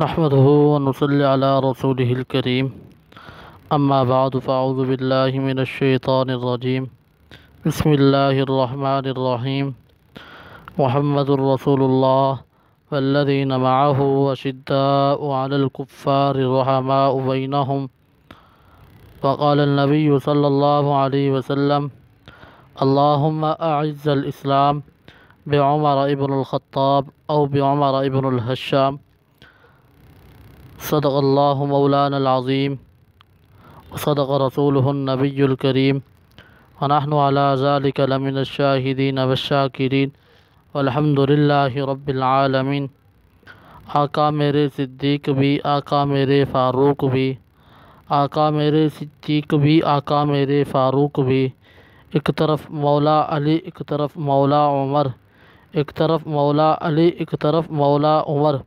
نحمده ونصلي على رسوله الكريم اما بعد فاعوذ بالله من الشيطان الرجيم بسم الله الرحمن الرحيم محمد رسول الله والذين معه أشداء على الكفار رحماء بينهم وقال النبي صلى الله عليه وسلم اللهم أعز الإسلام بعمر ابن الخطاب أو بعمر ابن الهشام صدق الله مولانا العظيم وصدق رسوله النبي الكريم ونحن على ذلك لمن الشاهدين والشاكرين والحمد لله رب العالمین۔ آقا میرے صدیق بھی، آقا میرے فاروق بھی، آقا میرے صدیق بھی، آقا میرے فاروق بھی، ایک طرف مولا علی ایک طرف مولا عمر، ایک طرف مولا علی ایک طرف مولا عمر،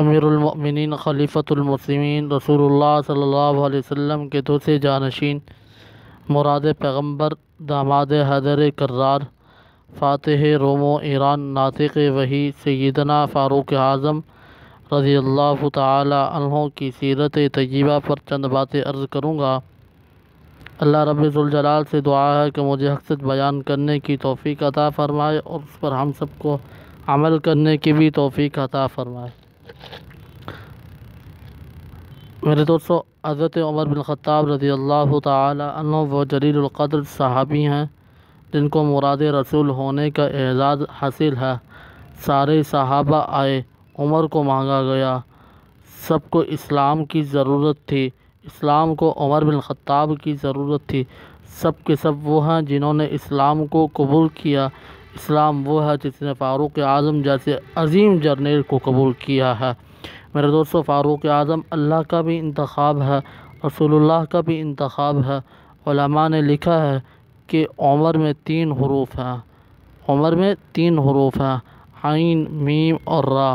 امیر المؤمنین خلیفۃ المسلمین رسول اللہ صلی اللہ علیہ وسلم کے دوسرے جانشین، مراد پیغمبر، داماد حیدر کرار، فاتح روم و ایران، ناطق وحی، سیدنا فاروق اعظم رضی اللہ تعالی عنہ کی سیرت طیبہ پر چند باتیں عرض کروں گا۔ اللہ رب ذوالجلال سے دعا ہے کہ مجھے حق سچ بیان کرنے کی توفیق عطا فرمائے اور اس پر ہم سب کو عمل کرنے کی بھی توفیق عطا فرمائے۔ میرے دوستو، حضرت عمر بن خطاب رضی اللہ تعالی عنہ وہ جلیل القدر صحابی ہیں جن کو مراد رسول ہونے کا اعزاز حاصل ہے۔ سارے صحابہ آئے، عمر کو مانگا گیا، سب کو اسلام کی ضرورت تھی، اسلام کو عمر بن خطاب کی ضرورت تھی۔ سب کے سب وہ ہیں جنہوں نے اسلام کو قبول کیا۔ اسلام وہ ہے جس نے فاروق اعظم جیسے عظیم جرنیل کو قبول کیا ہے۔ میرے دوستو، فاروق اعظم اللہ کا بھی انتخاب ہے، رسول اللہ کا بھی انتخاب ہے۔ علماء نے لکھا ہے کہ عمر میں 3 حروف ہیں، عمر میں 3 حروف ہیں، عین، میم اور را۔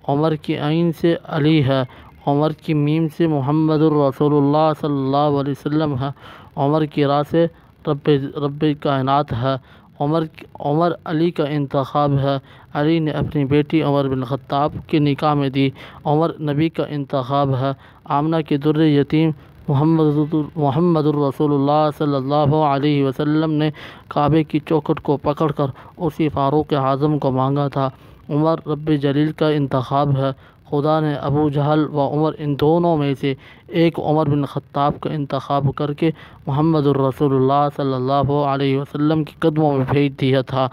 عمر کی عین سے علی ہے، عمر کی میم سے محمد الرسول اللہ صلی اللہ علیہ وسلم ہے، عمر کی را سے رب کائنات ہے۔ عمر علی کا انتخاب ہے، علی نے اپنی بیٹی عمر بن خطاب کے نکاح میں دی۔ عمر نبی کا انتخاب ہے، آمنہ کے در یتیم محمد الرسول اللہ صلی اللہ علیہ وسلم نے کعبے کی چوکھٹ کو پکڑ کر اسی فاروق اعظم کو مانگا تھا۔ عمر رب جلیل کا انتخاب ہے، خدا نے ابو جہل و عمر ان دونوں میں سے ایک عمر بن خطاب کا انتخاب کر کے محمد الرسول اللہ صلی اللہ علیہ وسلم کے قدموں میں بھیج دیا تھا۔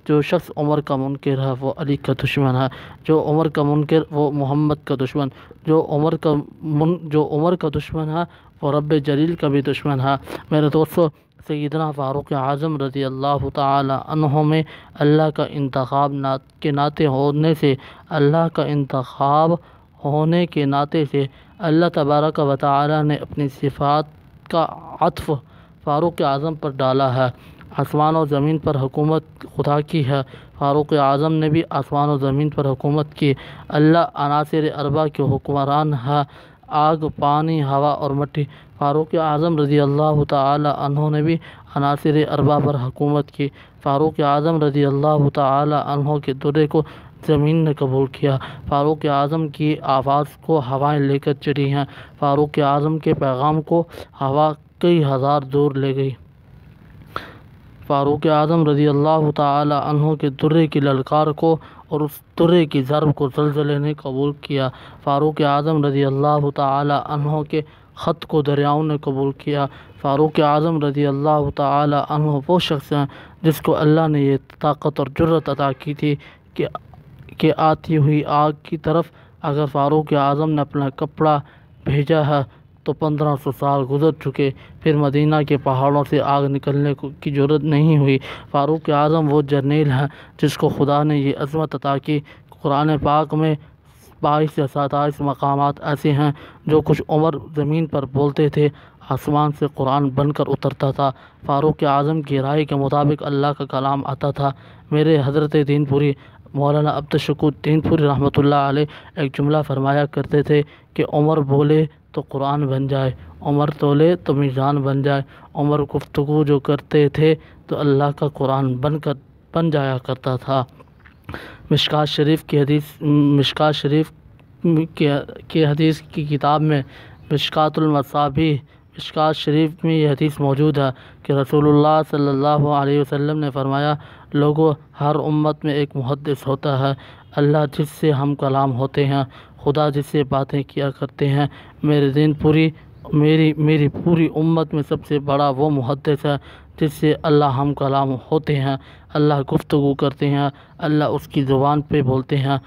جو شخص عمر کا منکر ہے وہ علی کا دشمن ہے، جو عمر کا منکر وہ محمد کا دشمن، جو عمر کا دشمن ہے وہ رب جلیل کا بھی دشمن ہے۔ میرے دوستو، سیدنا فاروق اعظم رضی اللہ تعالی عنہ میں اللہ کا انتخاب کے ناطے ہونے سے، اللہ کا انتخاب ہونے کے ناطے سے اللہ تبارک و تعالی نے اپنی صفات کا عطف فاروق اعظم پر ڈالا ہے۔ آسمان و زمین پر حکومت خدا کی ہے، فاروق اعظم نے بھی آسمان و زمین پر حکومت کی۔ اللہ عناصر اربع کے حکمران ہے، آگ، پانی، ہوا اور مٹی۔ فاروق اعظم رضی اللہ تعالی عنہ نے بھی عناصر اربع پر حکومت کی۔ فاروق اعظم رضی اللہ تعالی عنہ کے درے کو زمین نے قبول کیا، فاروق اعظم کی آواز کو ہوائیں لے کر چلی ہیں، فاروق اعظم کے پیغام کو ہوا کئی ہزار دور لے گئی۔ فاروق اعظم رضی اللہ تعالی عنہ کے درے کی للکار کو اور اس درے کی ضرب کو زلزلے نے قبول کیا۔ فاروق اعظم رضی اللہ تعالی عنہ کے خط کو دریاؤں نے قبول کیا۔ فاروق اعظم رضی اللہ تعالی عنہ وہ شخص ہیں جس کو اللہ نے یہ طاقت اور جرأت عطا کی تھی کہ آتی ہوئی آگ کی طرف اگر فاروق اعظم نے اپنا کپڑا بھیجا ہے تو 1500 سال گزر چکے، پھر مدینہ کے پہاڑوں سے آگ نکلنے کی جرأت نہیں ہوئی۔ فاروق اعظم وہ جرنیل ہیں جس کو خدا نے یہ عظمت عطا کی۔ قرآن پاک میں 22 یا 27 مقامات ایسے ہیں جو کچھ عمر زمین پر بولتے تھے، آسمان سے قرآن بن کر اترتا تھا۔ فاروق اعظم کی رائے کے مطابق اللہ کا کلام آتا تھا۔ میرے حضرت دین پوری مولانا عبدالشکور دین پوری رحمۃ اللہ علیہ ایک جملہ فرمایا کرتے تھے کہ عمر بولے تو قرآن بن جائے، عمر تولے تو میزان بن جائے۔ عمر گفتگو جو کرتے تھے تو اللہ کا قرآن بن جایا کرتا تھا۔ مشکات شریف کی حدیث، مشکات شریف کی حدیث کی کتاب میں مشکات المصابیح، مشکات شریف میں یہ حدیث موجود ہے کہ رسول اللہ صلی اللہ علیہ وسلم نے فرمایا، لوگوں، ہر امت میں ایک محدث ہوتا ہے، اللہ جس سے ہم کلام ہوتے ہیں، خدا جس سے باتیں کیا کرتے ہیں، میری پوری امت میں سب سے بڑا وہ محدث ہے جس سے اللہ ہم کلام ہوتے ہیں، اللہ گفتگو کرتے ہیں، اللہ اس کی زبان پہ بولتے ہیں،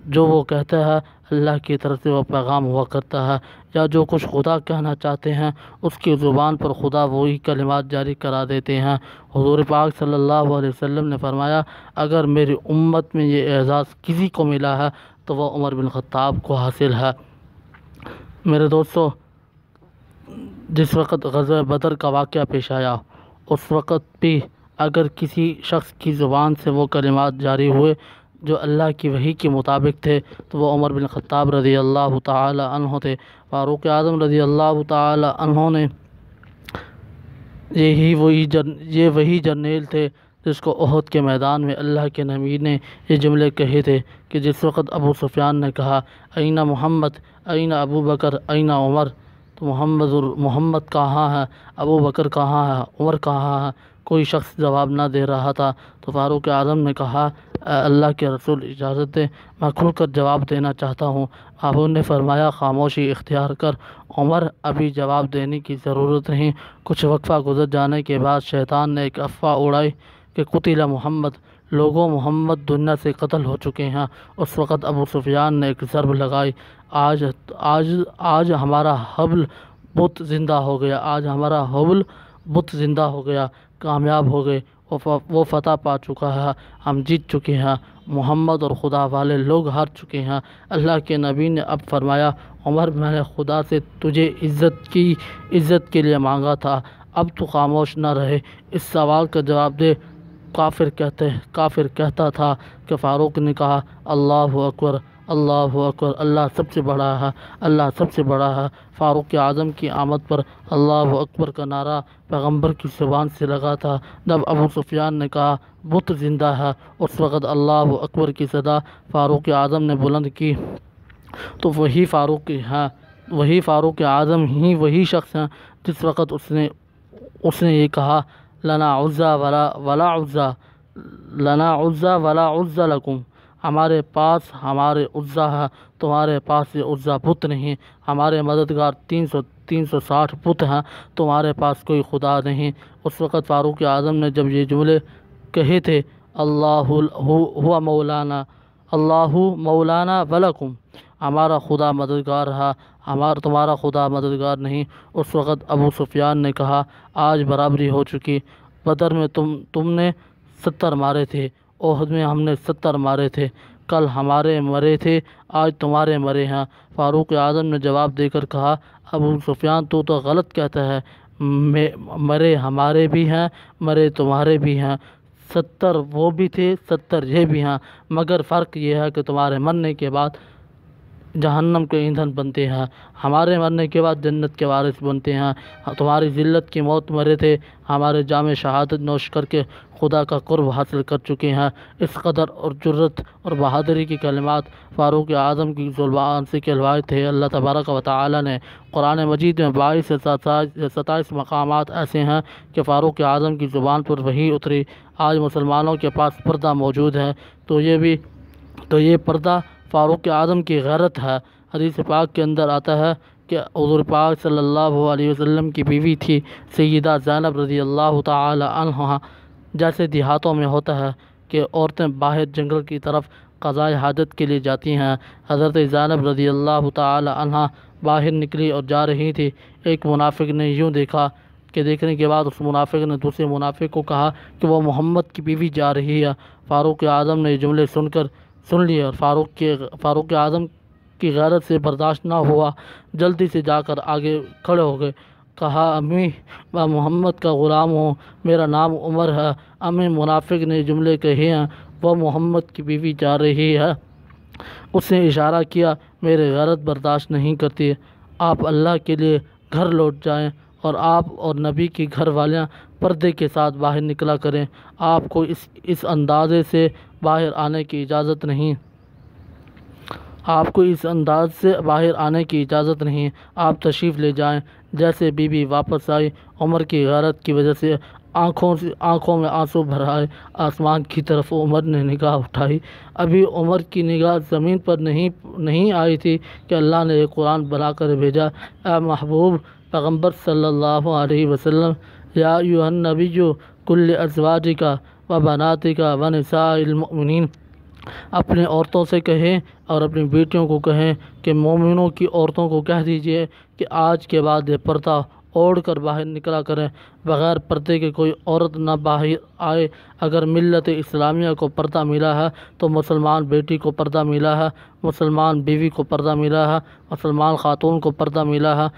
جو وہ کہتا ہے اللہ کی طرف سے وہ پیغام ہوا کرتا ہے، یا جو کچھ خدا کہنا چاہتے ہیں اس کی زبان پر خدا وہی کلمات جاری کرا دیتے ہیں۔ حضور پاک صلی اللہ علیہ وسلم نے فرمایا، اگر میری امت میں یہ اعزاز کسی کو ملا ہے تو وہ عمر بن خطاب کو حاصل ہے۔ میرے دوستو، جس وقت غزوہ بدر کا واقعہ پیش آیا اس وقت بھی اگر کسی شخص کی زبان سے وہ کلمات جاری ہوئے جو اللہ کی وحی کے مطابق تھے تو وہ عمر بن خطاب رضی اللہ تعالی عنہ تھے۔ فاروق اعظم رضی اللہ تعالی عنہ نے یہ وہی جرنیل تھے جس کو احد کے میدان میں اللہ کے نبی نے یہ جملے کہے تھے کہ جس وقت ابو سفیان نے کہا، این محمد، این ابو بکر، این عمر، تو محمد کہاں ہے، ابو بکر کہاں ہے، عمر کہاں ہے، کوئی شخص جواب نہ دے رہا تھا۔ تو فاروق اعظم نے کہا، اللہ کے رسول اجازت دیں، میں کھل کر جواب دینا چاہتا ہوں۔ آپ نے فرمایا، خاموشی اختیار کر۔ عمر، ابھی جواب دینے کی ضرورت نہیں۔ کچھ وقفہ گزر جانے کے بعد شیطان نے ایک افواہ اڑائی کہ قتل محمد، لوگوں محمد دنیا سے قتل ہو چکے ہیں۔ اس وقت ابو سفیان نے ایک ضرب لگائی، آج ہمارا حبل بت زندہ ہو گیا، آج ہمارا حبل بت زندہ ہو گیا، کامیاب ہو گئے، وہ فتح پا چکا ہے، ہم جیت چکے ہیں، محمد اور خدا والے لوگ ہار چکے ہیں۔ اللہ کے نبی نے اب فرمایا، عمر، میں نے خدا سے تجھے عزت کے لیے مانگا تھا، اب تو خاموش نہ رہے، اس سوال کا جواب دے۔ کافر کہتا تھا کہ فاروق نے کہا، اللہ اکبر، اللہ اکبر، اللہ سب سے بڑا ہے، اللہ سب سے بڑا ہے۔ فاروق اعظم کی آمد پر اللہ اکبر کا نعرہ پیغمبر کی زبان سے لگا تھا۔ جب ابو سفیان نے کہا بت زندہ ہے، اس وقت اللہ اکبر کی صدا فاروق اعظم نے بلند کی تو وہی فاروق اعظم ہی وہی شخص ہیں جس وقت اس نے یہ کہا، لنا عزا ولا عزا، لنا عزا ولا عزا لکم، ہمارے پاس ہمارے عزا ہے، تمہارے پاس یہ عزا بت نہیں، ہمارے مددگار 360 بت ہیں، تمہارے پاس کوئی خدا نہیں۔ اس وقت فاروق اعظم نے جب یہ جملے کہے تھے، اللہ ہوا مولانا، اللہ مولانا ولکم، ہمارا خدا مددگار ہے، تمہارا خدا مددگار نہیں، اس وقت ابو سفیان نے کہا، آج برابری ہو چکی، بدر میں تم نے 70 مارے تھے، احد میں ہم نے 70 مارے تھے، کل ہمارے مرے تھے، آج تمہارے مرے ہیں۔ فاروق اعظم نے جواب دے کر کہا، ابو سفیان تو غلط کہتا ہے، مرے ہمارے بھی ہیں، مرے تمہارے بھی ہیں، 70 وہ بھی تھے، 70 یہ بھی ہیں، مگر فرق یہ ہے کہ تمہارے مرنے کے بعد جہنم کے ایندھن بنتے ہیں، ہمارے مرنے کے بعد جنت کے وارث بنتے ہیں، تمہاری ذلت کی موت مرے تھے، ہمارے جام شہادت نوش کر کے خدا کا قرب حاصل کر چکے ہیں۔ اس قدر اور جرت اور بہادری کی کلمات فاروق اعظم کی زبان سے کہلوائے تھے۔ اللہ تبارک و تعالی نے قرآن مجید میں 22 سے 27 مقامات ایسے ہیں کہ فاروق اعظم کی زبان پر وحی اتری۔ آج مسلمانوں کے پاس پردہ موجود ہے تو یہ پردہ فاروق اعظم کی غیرت ہے۔ حدیث پاک کے اندر آتا ہے کہ حضور پاک صلی اللہ علیہ وسلم کی بیوی تھی سیدہ زینب رضی اللہ تعالی عنہا۔ جیسے دیہاتوں میں ہوتا ہے کہ عورتیں باہر جنگل کی طرف قضائے حاجت کے لیے جاتی ہیں، حضرت زینب رضی اللہ تعالی عنہا باہر نکلی اور جا رہی تھی۔ ایک منافق نے یوں دیکھا کہ دیکھنے کے بعد اس منافق نے دوسرے منافق کو کہا کہ وہ محمد کی بیوی جا رہی ہے۔ فاروق اعظم نے یہ جملے سن لیے اور فاروق اعظم کی غیرت سے برداشت نہ ہوا، جلدی سے جا کر آگے کھڑے ہو گئے، کہا، امی، میں محمد کا غلام ہوں، میرا نام عمر ہے، امی، منافق نے جملے کہے ہیں، وہ محمد کی بیوی جا رہی ہے۔ اس نے اشارہ کیا، میرے غیرت برداشت نہیں کرتی، آپ اللہ کے لیے گھر لوٹ جائیں اور آپ اور نبی کی گھر والیاں پردے کے ساتھ باہر نکلا کریں۔ آپ کو اس اندازے سے باہر آنے کی اجازت نہیں۔ آپ تشریف لے جائیں۔ جیسے بی بی واپس آئی، عمر کی غیرت کی وجہ سے آنکھوں میں آنسو بھر آئے۔ آسمان کی طرف عمر نے نگاہ اٹھائی۔ ابھی عمر کی نگاہ زمین پر نہیں آئی تھی کہ اللہ نے ایک قرآن بنا کر بھیجا۔ اے محبوب پیغمبر صلی اللہ علیہ وسلم، یا ایھا النبی قل لازواجک و بناتک و نساء المؤمنین، اپنی عورتوں سے کہیں اور اپنی بیٹیوں کو کہیں کہ مومنوں کی عورتوں کو کہہ دیجئے کہ آج کے بعد یہ پردہ اوڑھ کر باہر نکلا کریں۔ بغیر پردے کے کوئی عورت نہ باہر آئے۔ اگر ملت اسلامیہ کو پردہ ملا ہے تو مسلمان بیٹی کو پردہ ملا ہے، مسلمان بیوی کو پردہ ملا ہے، مسلمان خاتون کو پردہ ملا ہے،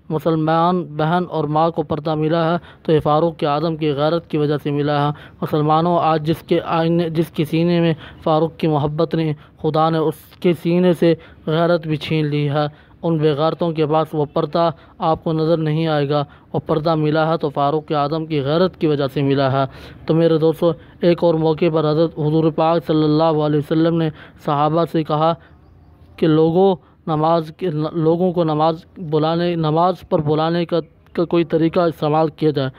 مسلمان بہن اور ماں کو پردہ ملا ہے تو یہ فاروق اعظم کی غیرت کی وجہ سے ملا ہے۔ مسلمانوں، آج جس کے سینے میں فاروق کی محبت نہیں، خدا نے اس کے سینے سے غیرت بھی چھین لی ہے۔ ان بے غیرتوں کے پاس وہ پردہ آپ کو نظر نہیں آئے گا۔ وہ پردہ ملا ہے تو فاروق اعظم کی غیرت کی وجہ سے ملا ہے۔ تو میرے دوستو، ایک اور موقع پر حضرت حضور پاک صلی اللہ علیہ وسلم نے صحابہ سے کہا کہ لوگوں کو نماز پر بلانے کا کوئی طریقہ استعمال کیا جائے۔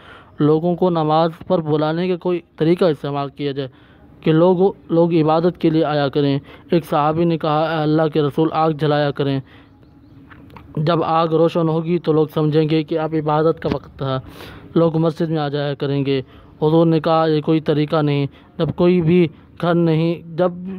لوگوں کو نماز پر بلانے کا کوئی طریقہ استعمال کیا جائے کہ لوگ عبادت کے لیے آیا کریں۔ ایک صحابی نے کہا، اے اللہ کے رسول، آگ جلایا کریں۔ جب آگ روشن ہوگی تو لوگ سمجھیں گے کہ اب عبادت کا وقت ہے، لوگ مسجد میں آ جایا کریں گے۔ حضور نے کہا، یہ کوئی طریقہ نہیں۔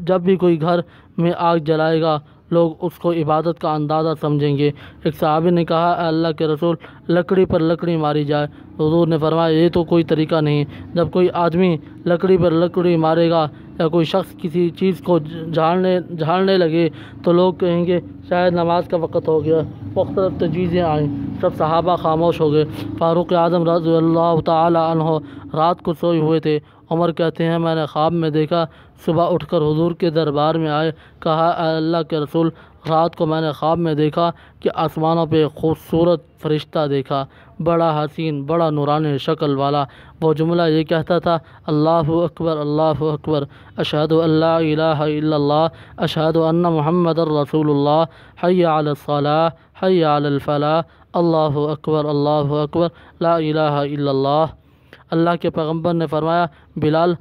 جب بھی کوئی گھر میں آگ جلائے گا، لوگ اس کو عبادت کا اندازہ سمجھیں گے۔ ایک صحابی نے کہا، اے اللہ کے رسول، لکڑی پر لکڑی ماری جائے۔ حضور نے فرمایا، یہ تو کوئی طریقہ نہیں۔ جب کوئی آدمی لکڑی پر لکڑی مارے گا یا کوئی شخص کسی چیز کو جھاڑنے لگے تو لوگ کہیں گے شاید نماز کا وقت ہو گیا، مختلف تجویزیں آئیں۔ سب صحابہ خاموش ہو گئے۔ فاروق اعظم رضی اللہ تعالی عنہ رات کو سوئے ہوئے تھے۔ عمر کہتے ہیں، میں نے خواب میں دیکھا، صبح اٹھ کر حضور کے دربار میں آئے، کہا، اے اللہ کے رسول، رات کو میں نے خواب میں دیکھا کہ آسمانوں پہ خوبصورت فرشتہ دیکھا، بڑا حسین، بڑا نورانی شکل والا۔ وہ جملہ یہ کہتا تھا، اللہ اکبر، اللہ اکبر، اشہد ان لا الہ الا اللہ، اشہد ان محمد رسول اللہ، حی علی الصلاۃ، حی علی الفلاح، اللہ اکبر، لا الہ الا اللہ۔ اللہ کے پیغمبر نے فرمایا، بلال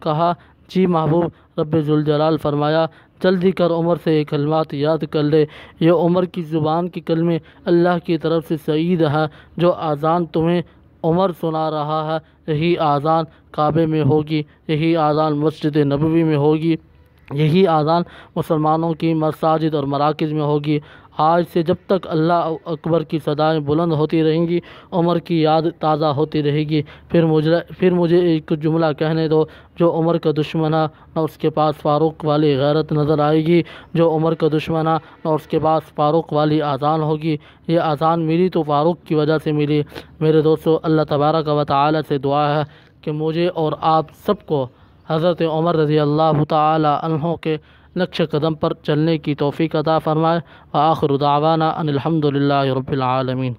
کہا، جی محبوب رب ذوالجلال۔ فرمایا، جلدی کر عمر سے یہ کلمات یاد کر لے، یہ عمر کی زبان کے کلمے اللہ کی طرف سے سعید ہے۔ جو اذان تمہیں عمر سنا رہا ہے، یہی اذان کعبے میں ہوگی، یہی اذان مسجد نبوی میں ہوگی، یہی اذان مسلمانوں کی مساجد اور مراکز میں ہوگی۔ آج سے جب تک اللہ اکبر کی صدائیں بلند ہوتی رہیں گی، عمر کی یاد تازہ ہوتی رہے گی۔ پھر مجھے ایک جملہ کہنے دو، جو عمر کا دشمن ہے نہ اس کے پاس فاروق والی غیرت نظر آئے گی، جو عمر کا دشمن ہے نہ اس کے پاس فاروق والی اذان ہوگی۔ یہ اذان ملی تو فاروق کی وجہ سے ملی۔ میرے دوستو، اللہ تبارک و تعالی سے دعا ہے کہ مجھے اور آپ سب کو حضرت عمر رضی اللہ تعالی عنہ کے نقش قدم پر چلنے کی توفیق عطا فرمائے۔ وآخر دعوانا ان الحمد للہ رب العالمین۔